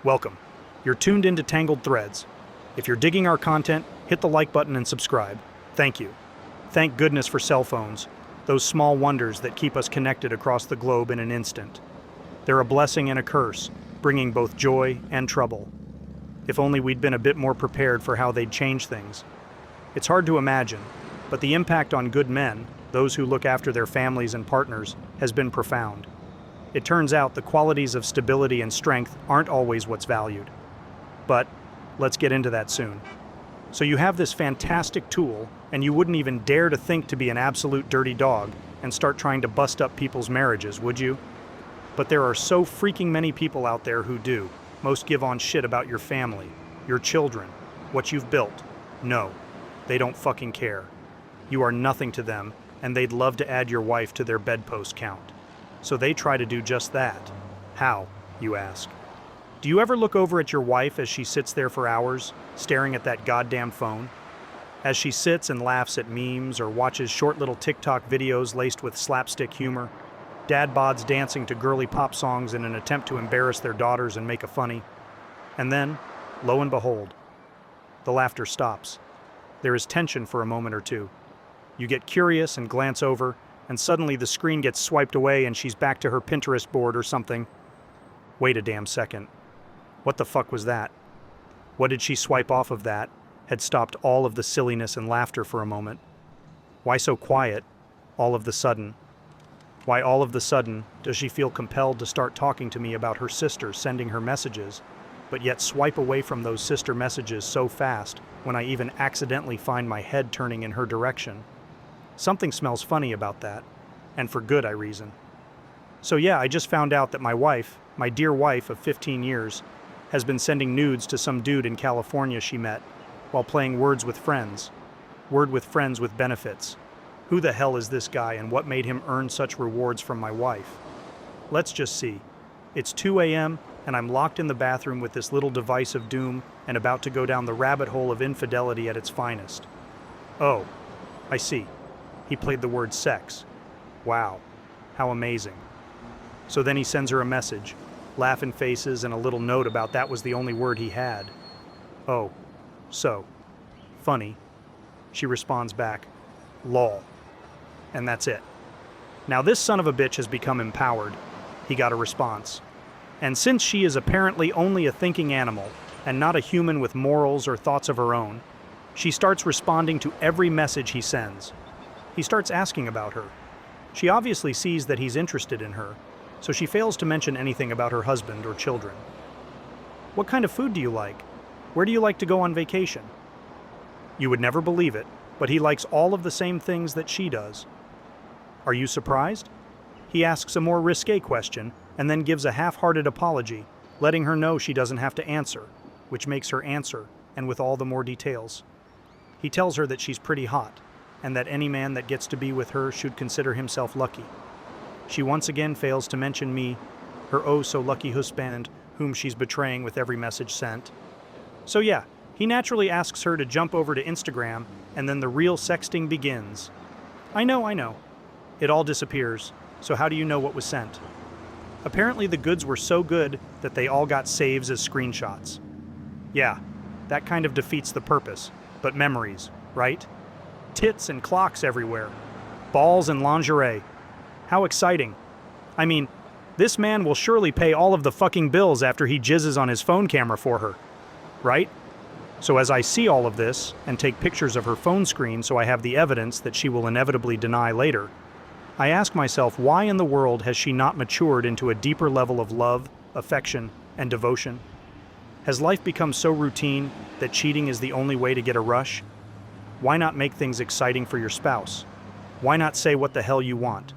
Welcome. You're tuned into Tangled Threads. If you're digging our content, hit the like button and subscribe. Thank you. Thank goodness for cell phones, those small wonders that keep us connected across the globe in an instant. They're a blessing and a curse, bringing both joy and trouble. If only we'd been a bit more prepared for how they'd change things. It's hard to imagine, but the impact on good men, those who look after their families and partners, has been profound. It turns out the qualities of stability and strength aren't always what's valued. But let's get into that soon. So you have this fantastic tool, and you wouldn't even dare to think to be an absolute dirty dog and start trying to bust up people's marriages, would you? But there are so freaking many people out there who do. Most give on shit about your family, your children, what you've built. No, they don't fucking care. You are nothing to them, and they'd love to add your wife to their bedpost count. So they try to do just that. How, you ask? Do you ever look over at your wife as she sits there for hours, staring at that goddamn phone? As she sits and laughs at memes or watches short little TikTok videos laced with slapstick humor, dad bods dancing to girly pop songs in an attempt to embarrass their daughters and make a funny. And then, lo and behold, the laughter stops. There is tension for a moment or two. You get curious and glance over, and suddenly the screen gets swiped away and she's back to her Pinterest board or something. Wait a damn second. What the fuck was that? What did she swipe off of that had stopped all of the silliness and laughter for a moment? Why so quiet, all of the sudden? Why all of the sudden does she feel compelled to start talking to me about her sister sending her messages, but yet swipe away from those sister messages so fast when I even accidentally find my head turning in her direction? Something smells funny about that, and for good, I reason. So yeah, I just found out that my wife, my dear wife of 15 years, has been sending nudes to some dude in California she met while playing Words with Friends. Word with Friends with benefits. Who the hell is this guy and what made him earn such rewards from my wife? Let's just see. It's 2 a.m. and I'm locked in the bathroom with this little device of doom and about to go down the rabbit hole of infidelity at its finest. Oh, I see. He played the word sex. Wow, how amazing. So then he sends her a message, laughing faces and a little note about that was the only word he had. Oh, so, funny. She responds back, lol. And that's it. Now this son of a bitch has become empowered. He got a response. And since she is apparently only a thinking animal and not a human with morals or thoughts of her own, she starts responding to every message he sends. He starts asking about her. She obviously sees that he's interested in her, so she fails to mention anything about her husband or children. What kind of food do you like? Where do you like to go on vacation? You would never believe it, but he likes all of the same things that she does. Are you surprised? He asks a more risque question and then gives a half-hearted apology, letting her know she doesn't have to answer, which makes her answer, and with all the more details. He tells her that she's pretty hot, and that any man that gets to be with her should consider himself lucky. She once again fails to mention me, her oh-so-lucky husband, whom she's betraying with every message sent. So yeah, he naturally asks her to jump over to Instagram, and then the real sexting begins. I know. It all disappears, so how do you know what was sent? Apparently the goods were so good that they all got saves as screenshots. Yeah, that kind of defeats the purpose, but memories, right? Tits and clocks everywhere. Balls and lingerie. How exciting. I mean, this man will surely pay all of the fucking bills after he jizzes on his phone camera for her. Right? So as I see all of this, and take pictures of her phone screen so I have the evidence that she will inevitably deny later, I ask myself why in the world has she not matured into a deeper level of love, affection, and devotion? Has life become so routine that cheating is the only way to get a rush? Why not make things exciting for your spouse? Why not say what the hell you want?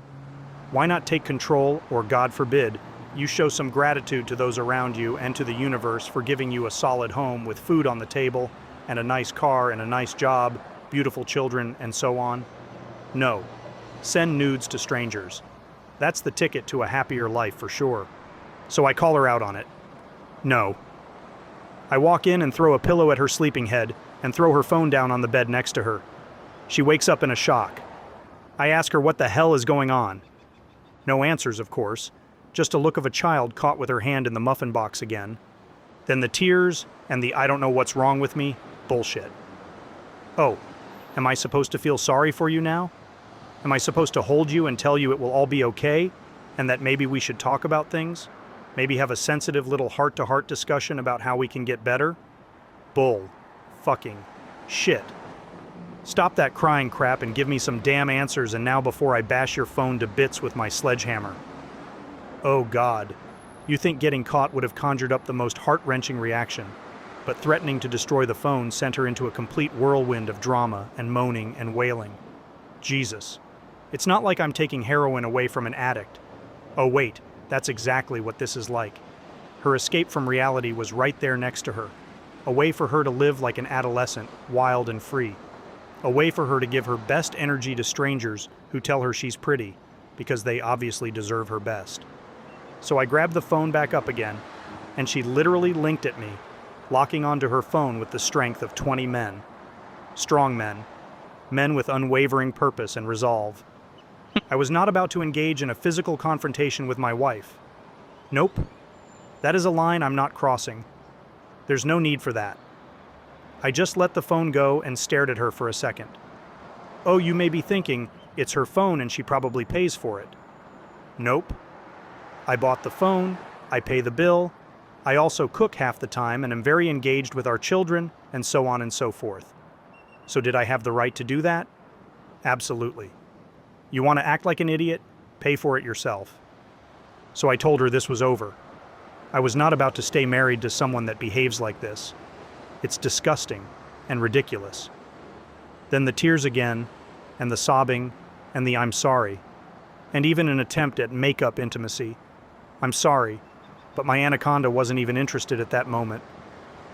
Why not take control, or God forbid, you show some gratitude to those around you and to the universe for giving you a solid home with food on the table, and a nice car and a nice job, beautiful children, and so on? No. Send nudes to strangers. That's the ticket to a happier life for sure. So I call her out on it. No. I walk in and throw a pillow at her sleeping head and throw her phone down on the bed next to her. She wakes up in a shock. I ask her what the hell is going on. No answers, of course, just a look of a child caught with her hand in the muffin box again. Then the tears and the I don't know what's wrong with me bullshit. Oh, am I supposed to feel sorry for you now? Am I supposed to hold you and tell you it will all be okay and that maybe we should talk about things? Maybe have a sensitive little heart-to-heart discussion about how we can get better? Bull. Fucking shit. Stop that crying crap and give me some damn answers and now before I bash your phone to bits with my sledgehammer. Oh God. You think getting caught would have conjured up the most heart-wrenching reaction, but threatening to destroy the phone sent her into a complete whirlwind of drama and moaning and wailing. Jesus. It's not like I'm taking heroin away from an addict. Oh wait, that's exactly what this is like. Her escape from reality was right there next to her. A way for her to live like an adolescent, wild and free. A way for her to give her best energy to strangers who tell her she's pretty, because they obviously deserve her best. So I grabbed the phone back up again, and she literally linked at me, locking onto her phone with the strength of 20 men. Strong men. Men with unwavering purpose and resolve. I was not about to engage in a physical confrontation with my wife. Nope. That is a line I'm not crossing. There's no need for that. I just let the phone go and stared at her for a second. Oh, you may be thinking, it's her phone and she probably pays for it. Nope. I bought the phone, I pay the bill, I also cook half the time and am very engaged with our children, and so on and so forth. So did I have the right to do that? Absolutely. You want to act like an idiot? Pay for it yourself. So I told her this was over. I was not about to stay married to someone that behaves like this. It's disgusting and ridiculous. Then the tears again, and the sobbing, and the I'm sorry, and even an attempt at make-up intimacy. I'm sorry, but my anaconda wasn't even interested at that moment.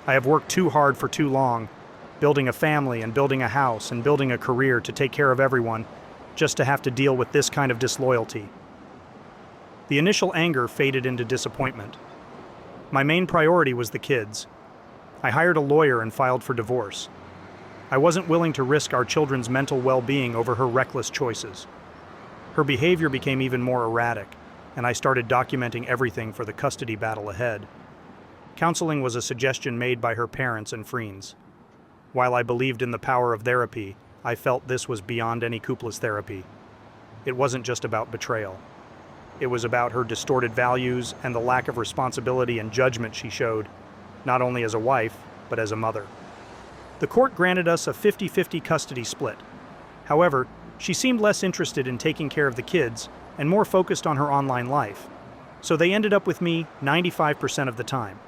I have worked too hard for too long, building a family and building a house and building a career to take care of everyone, just to have to deal with this kind of disloyalty. The initial anger faded into disappointment. My main priority was the kids. I hired a lawyer and filed for divorce. I wasn't willing to risk our children's mental well-being over her reckless choices. Her behavior became even more erratic, and I started documenting everything for the custody battle ahead. Counseling was a suggestion made by her parents and friends. While I believed in the power of therapy, I felt this was beyond any coupleless therapy. It wasn't just about betrayal. It was about her distorted values and the lack of responsibility and judgment she showed, not only as a wife, but as a mother. The court granted us a 50-50 custody split. However, she seemed less interested in taking care of the kids and more focused on her online life, so they ended up with me 95% of the time.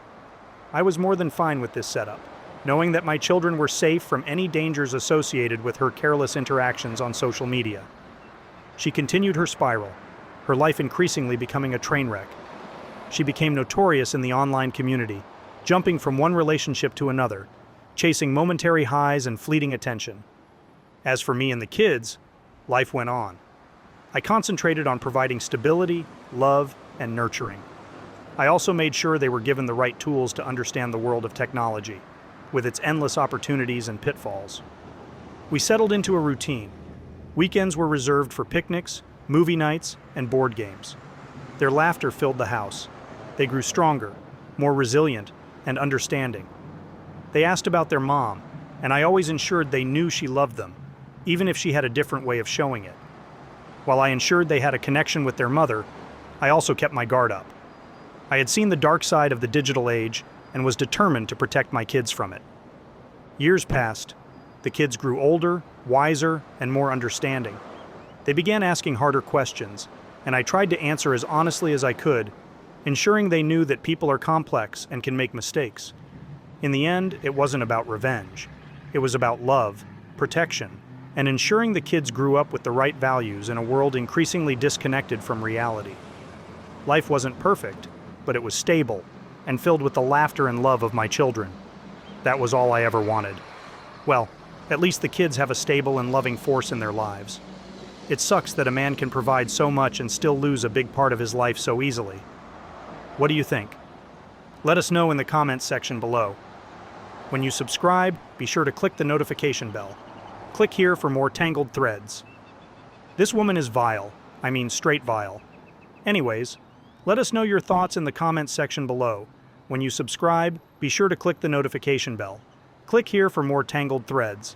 I was more than fine with this setup, knowing that my children were safe from any dangers associated with her careless interactions on social media. She continued her spiral, her life increasingly becoming a train wreck. She became notorious in the online community, jumping from one relationship to another, chasing momentary highs and fleeting attention. As for me and the kids, life went on. I concentrated on providing stability, love, and nurturing. I also made sure they were given the right tools to understand the world of technology, with its endless opportunities and pitfalls. We settled into a routine. Weekends were reserved for picnics, movie nights, and board games. Their laughter filled the house. They grew stronger, more resilient, and understanding. They asked about their mom, and I always ensured they knew she loved them, even if she had a different way of showing it. While I ensured they had a connection with their mother, I also kept my guard up. I had seen the dark side of the digital age and was determined to protect my kids from it. Years passed. The kids grew older, wiser, and more understanding. They began asking harder questions, and I tried to answer as honestly as I could, ensuring they knew that people are complex and can make mistakes. In the end, it wasn't about revenge. It was about love, protection, and ensuring the kids grew up with the right values in a world increasingly disconnected from reality. Life wasn't perfect, but it was stable and filled with the laughter and love of my children. That was all I ever wanted. Well, at least the kids have a stable and loving force in their lives. It sucks that a man can provide so much and still lose a big part of his life so easily. What do you think? Let us know in the comments section below. When you subscribe, be sure to click the notification bell. Click here for more Tangled threads. This woman is vile. I mean straight vile. Anyways, let us know your thoughts in the comments section below. When you subscribe, be sure to click the notification bell. Click here for more Tangled threads.